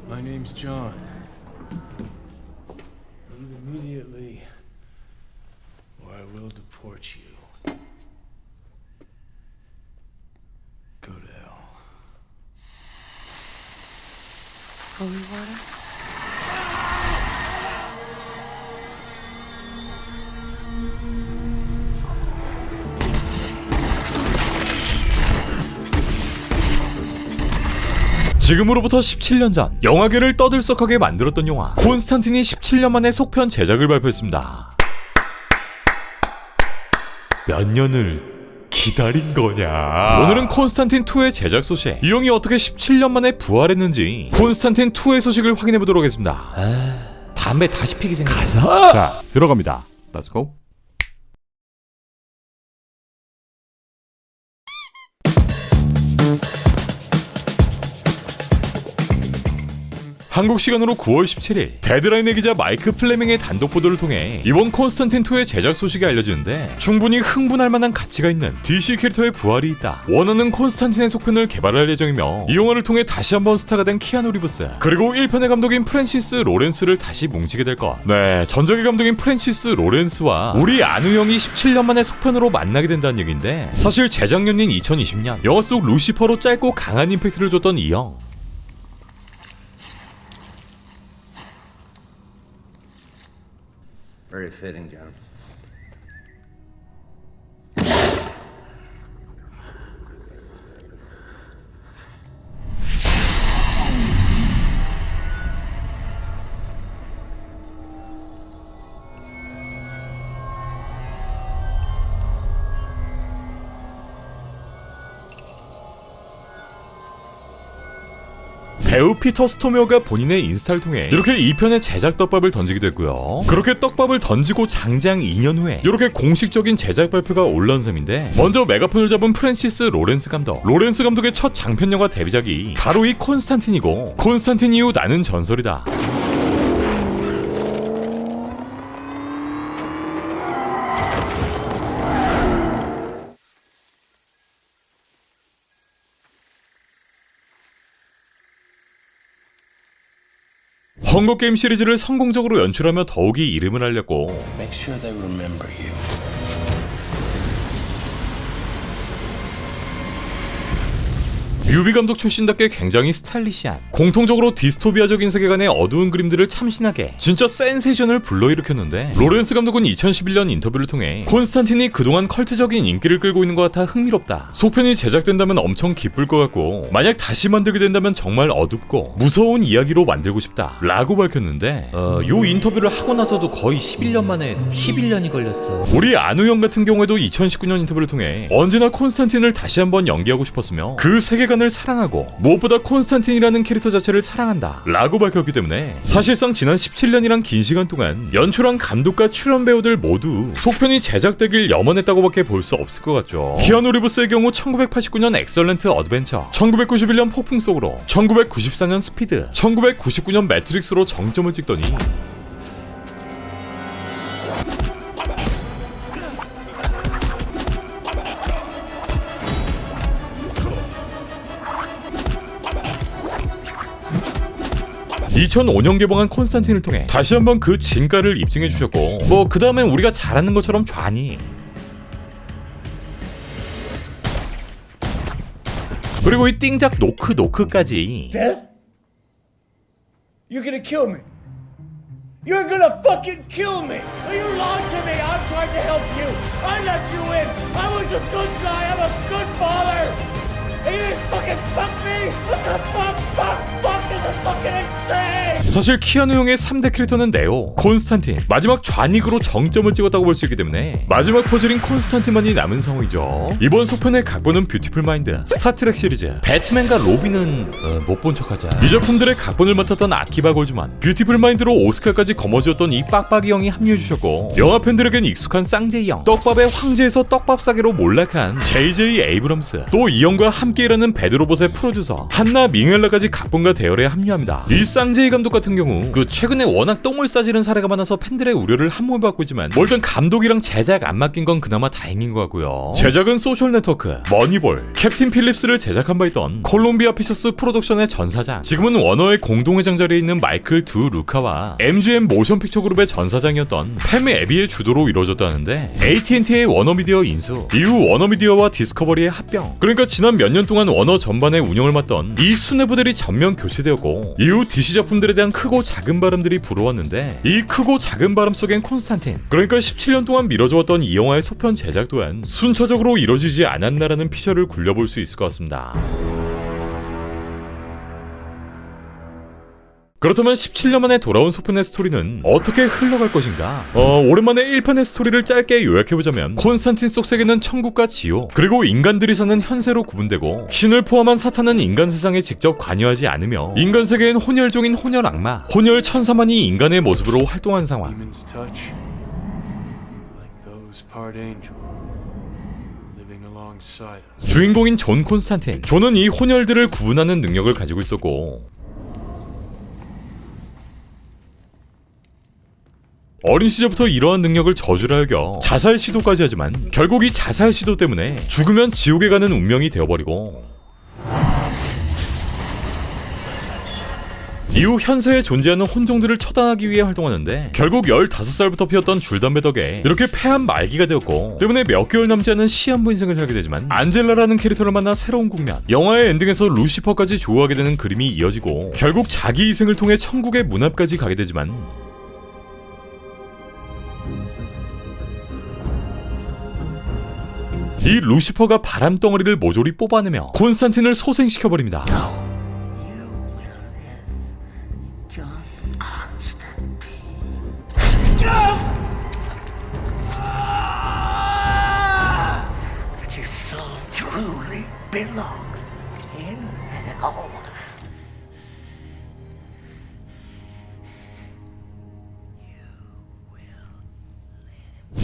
My name's John. Leave immediately, or I will deport you. Go to hell. Holy water? 지금으로부터 17년 전 영화계를 떠들썩하게 만들었던 영화 콘스탄틴이 17년 만에 속편 제작을 발표했습니다. 몇 년을 기다린 거냐. 오늘은 콘스탄틴2의 제작 소식, 이 형이 어떻게 17년 만에 부활했는지 콘스탄틴2의 소식을 확인해보도록 하겠습니다. 담배 다시 피게 생겼네. 가자! 자, 들어갑니다. Let's go. 한국 시간으로 9월 17일 데드라인의 기자 마이크 플레밍의 단독 보도를 통해 이번 콘스탄틴2의 제작 소식이 알려지는데 충분히 흥분할 만한 가치가 있는 DC 캐릭터의 부활이 있다. 원하는 콘스탄틴의 속편을 개발할 예정이며 이 영화를 통해 다시 한번 스타가 된 키아누 리브스, 그리고 1편의 감독인 프랜시스 로렌스를 다시 뭉치게 될 것. 네, 전작의 감독인 프랜시스 로렌스와 우리 안우 형이 17년 만에 속편으로 만나게 된다는 얘기인데, 사실 재작년인 2020년 영화 속 루시퍼로 짧고 강한 임팩트를 줬던 이 형. Very fitting, John. 배우 피터 스토메어가 본인의 인스타를 통해 이렇게 2편의 제작 떡밥을 던지기도 했고요. 그렇게 떡밥을 던지고 장장 2년 후에 이렇게 공식적인 제작 발표가 올라온 셈인데, 먼저 메가폰을 잡은 프랜시스 로렌스 감독. 로렌스 감독의 첫 장편 영화 데뷔작이 바로 이 콘스탄틴이고, 콘스탄틴 이후 나는 전설이다. 헝거게임 시리즈를 성공적으로 연출하며 더욱이 이름을 알렸고, Make sure they remember you. 뮤비 감독 출신답게 굉장히 스타일리시한, 공통적으로 디스토피아적인 세계관의 어두운 그림들을 참신하게 진짜 센세이션을 불러일으켰는데, 로렌스 감독은 2011년 인터뷰를 통해 콘스탄틴이 그동안 컬트적인 인기를 끌고 있는 것 같아 흥미롭다. 속편이 제작된다면 엄청 기쁠 것 같고, 만약 다시 만들게 된다면 정말 어둡고 무서운 이야기로 만들고 싶다 라고 밝혔는데, 요 인터뷰를 하고 나서도 거의 11년 만에 11년이 걸렸어. 우리 안우 형 같은 경우에도 2019년 인터뷰를 통해 언제나 콘스탄틴을 다시 한번 연기하고 싶었으며 그 세계관을 사랑하고 무엇보다 콘스탄틴이라는 캐릭터 자체를 사랑한다 라고 밝혔기 때문에, 사실상 지난 17년이란 긴 시간 동안 연출한 감독과 출연 배우들 모두 속편이 제작되길 염원했다고 밖에 볼 수 없을 것 같죠. 키아누 리브스의 경우 1989년 엑설런트 어드벤처, 1991년 폭풍 속으로, 1994년 스피드, 1999년 매트릭스로 정점을 찍더니, 2005년 개봉한 콘스탄틴을 통해 다시 한번 그 진가를 입증해 주셨고, 뭐 그 다음엔 우리가 잘 아는 것처럼 좌니, 그리고 이 띵작 노크까지. Death? You're gonna kill me. You're gonna fucking kill me. You lied to me. I'm trying to help you. I let you in. I was a good guy. I'm a good father. And you just fucking fuck me. What the fuck? This is fucking insane. 사실 키아누 형의 3대 캐릭터는 네오, 콘스탄틴, 마지막 좌닉으로 정점을 찍었다고 볼 수 있기 때문에 마지막 퍼즐인 콘스탄틴만이 남은 상황이죠. 이번 속편의 각본은 뷰티풀 마인드, 스타트렉 시리즈, 배트맨과 로빈은 못 본 척하자, 이 작품들의 각본을 맡았던 아키바 골즈만, 뷰티풀 마인드로 오스카까지 거머쥐었던 이 빡빡이 형이 합류해주셨고, 영화 팬들에겐 익숙한 쌍제이 형, 떡밥의 황제에서 떡밥 싸개로 몰락한 JJ 에이브럼스, 또 이 형과 함께 일하는 배드로봇의 프로듀서 한나 밍헬라까지 각본과 대열에 합류합니다. 이 쌍제이 감독 같은 경우 최근에 워낙 똥을 싸지른 사례가 많아서 팬들의 우려를 한몸에 받고 있지만 일단 감독이랑 제작 안 맡긴 건 그나마 다행인 것 같고요. 제작은 소셜 네트워크, 머니볼, 캡틴 필립스를 제작한 바 있던 콜롬비아 피처스 프로덕션의 전 사장, 지금은 워너의 공동회장 자리에 있는 마이클 두 루카와 MGM 모션 픽처 그룹의 전 사장이었던 팸 애비의 주도로 이루어졌다는데 AT&T의 워너미디어 인수, 이후 워너미디어와 디스커버리의 합병, 그러니까 지난 몇 년 동안 워너 전반의 운영을 맡던 이 수뇌부들이 전면 교체되었고 이후 DC 작품들에 대한 크고 작은 바람들이 불어왔는데 이 크고 작은 바람 속엔 콘스탄틴, 그러니까 17년 동안 미뤄져왔던 이 영화의 소편 제작 또한 순차적으로 이뤄지지 않았나라는 피셜을 굴려볼 수 있을 것 같습니다. 그렇다면 17년 만에 돌아온 소편의 스토리는 어떻게 흘러갈 것인가? 오랜만에 1편의 스토리를 짧게 요약해보자면 콘스탄틴 속 세계는 천국과 지옥, 그리고 인간들이 사는 현세로 구분되고 신을 포함한 사탄은 인간 세상에 직접 관여하지 않으며 인간 세계엔 혼혈종인 혼혈 악마, 혼혈 천사만이 인간의 모습으로 활동한 상황. Demons touch like those part angel living alongside us. 주인공인 존 콘스탄틴, 존은 이 혼혈들을 구분하는 능력을 가지고 있었고 어린 시절부터 이러한 능력을 저주라 여겨 자살 시도까지 하지만 결국 이 자살 시도 때문에 죽으면 지옥에 가는 운명이 되어버리고 이후 현세에 존재하는 혼종들을 처단하기 위해 활동하는데 결국 15살부터 피웠던 줄담배 덕에 이렇게 폐암 말기가 되었고 때문에 몇 개월 남지 않은 시한부 인생을 살게 되지만 안젤라라는 캐릭터를 만나 새로운 국면, 영화의 엔딩에서 루시퍼까지 조우하게 되는 그림이 이어지고 결국 자기 희생을 통해 천국의 문 앞까지 가게 되지만 이 루시퍼가 바람덩어리를 모조리 뽑아내며 콘스탄틴을 소생시켜버립니다. Your soul truly belongs in hell.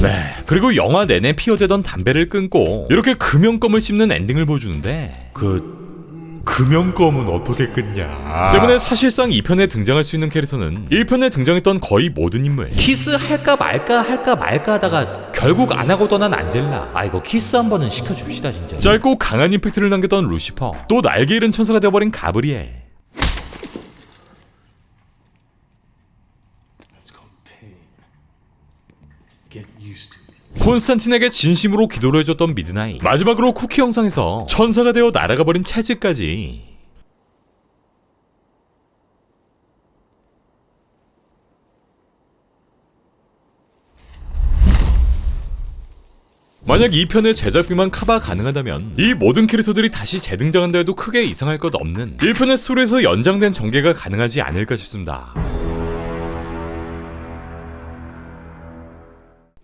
네, 그리고 영화 내내 피어대던 담배를 끊고 이렇게 금연껌을 씹는 엔딩을 보여주는데 금연껌은 어떻게 끊냐 때문에 사실상 2편에 등장할 수 있는 캐릭터는 1편에 등장했던 거의 모든 인물, 키스할까 말까 하다가 결국 안 하고 떠난 안젤라. 이거 키스 한 번은 시켜줍시다 진짜. 짧고 강한 임팩트를 남겼던 루시퍼, 또 날개 잃은 천사가 되어버린 가브리엘, That's called pain. Get used to it. 콘스탄틴에게 진심으로 기도를 해줬던 미드나잇, 마지막으로 쿠키 영상에서 천사가 되어 날아가버린 채즈까지. 만약 2편의 제작비만 커버 가능하다면 이 모든 캐릭터들이 다시 재등장한다 해도 크게 이상할 것 없는 1편의 스토리에서 연장된 전개가 가능하지 않을까 싶습니다.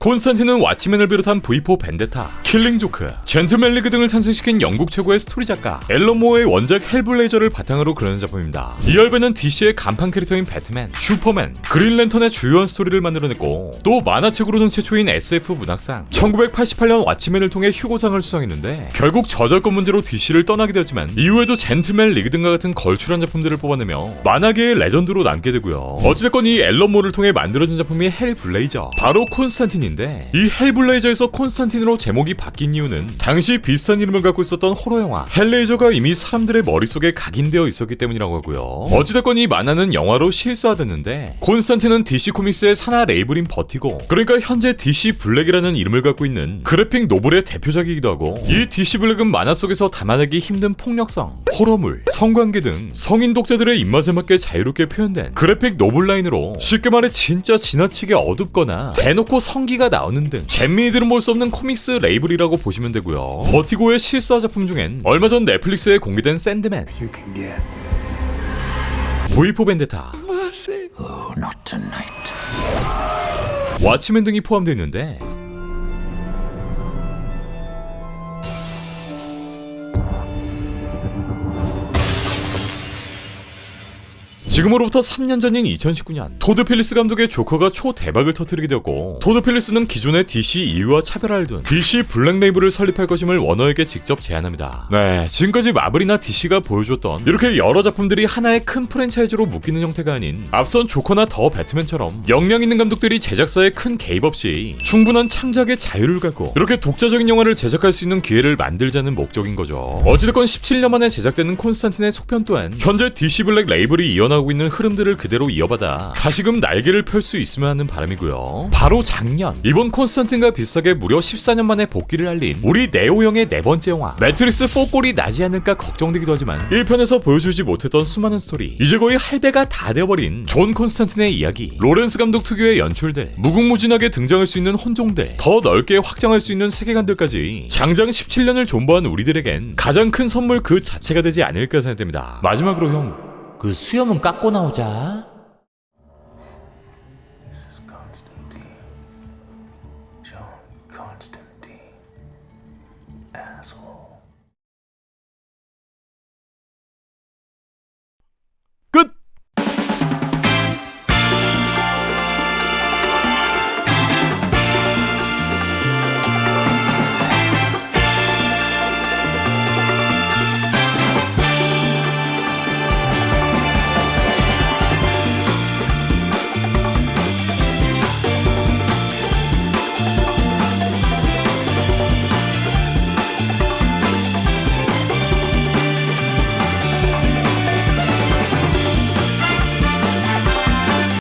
콘스탄틴은 왓치맨을 비롯한 V4 벤데타, 킬링 조크, 젠틀맨 리그 등을 탄생시킨 영국 최고의 스토리 작가 앨런 모어의 원작 헬블레이저를 바탕으로 그려낸 작품입니다. 이 열배는 DC의 간판 캐릭터인 배트맨, 슈퍼맨, 그린랜턴의 주요한 스토리를 만들어냈고 또 만화책으로는 최초인 SF 문학상, 1988년 왓치맨을 통해 휴고상을 수상했는데 결국 저작권 문제로 DC를 떠나게 되었지만 이후에도 젠틀맨 리그 등과 같은 걸출한 작품들을 뽑아내며 만화계의 레전드로 남게 되고요. 어찌됐건 이 앨런 모어를 통해 만들어진 작품이 헬블레이저, 바로 콘스탄틴이 이 헬블레이저에서 콘스탄틴으로 제목이 바뀐 이유는 당시 비슷한 이름을 갖고 있었던 호러 영화 헬레이저가 이미 사람들의 머릿속에 각인되어 있었기 때문이라고 하고요. 어찌됐건 이 만화는 영화로 실사화됐는데 콘스탄틴은 DC 코믹스의 산하 레이블인 버티고, 그러니까 현재 DC 블랙이라는 이름을 갖고 있는 그래픽 노블의 대표작이기도 하고, 이 DC 블랙은 만화 속에서 담아내기 힘든 폭력성, 호러물, 성관계 등 성인 독자들의 입맛에 맞게 자유롭게 표현된 그래픽 노블 라인으로 쉽게 말해 진짜 지나치게 어둡거나 대놓고 성기가 나오는 등 잼민이들은 볼 수 없는 코믹스 레이블이라고 보시면 되고요. 버티고의 실사 작품 중엔 얼마 전 넷플릭스에 공개된 샌드맨, V4 벤데타, Oh, not tonight. 왓치맨 등이 포함되어 있는데 지금으로부터 3년 전인 2019년 토드 필리스 감독의 조커가 초대박을 터뜨리게 되었고, 토드 필리스는 기존의 DC EU와 차별화를 둔 DC 블랙 레이블을 설립할 것임을 워너에게 직접 제안합니다. 네, 지금까지 마블이나 DC가 보여줬던 이렇게 여러 작품들이 하나의 큰 프랜차이즈로 묶이는 형태가 아닌 앞선 조커나 더 배트맨처럼 역량 있는 감독들이 제작사에 큰 개입 없이 충분한 창작의 자유를 갖고 이렇게 독자적인 영화를 제작할 수 있는 기회를 만들자는 목적인 거죠. 어찌됐건 17년 만에 제작되는 콘스탄틴의 속편 또한 현재 DC 블랙 레이블이 이어나가고 있는 흐름들을 그대로 이어받아 다시금 날개를 펼 수 있으면 하는 바람이고요. 바로 작년 이번 콘스탄틴과 비슷하게 무려 14년 만에 복귀를 알린 우리 네오 형의 네 번째 영화 매트릭스 4꼴이 나지 않을까 걱정되기도 하지만 1편에서 보여주지 못했던 수많은 스토리, 이제 거의 할배가 다 되어버린 존 콘스탄틴의 이야기, 로렌스 감독 특유의 연출들, 무궁무진하게 등장할 수 있는 혼종들, 더 넓게 확장할 수 있는 세계관들까지 장장 17년을 존버한 우리들에겐 가장 큰 선물 그 자체가 되지 않을까 생각됩니다. 마지막으로 형, 그 수염은 깎고 나오자.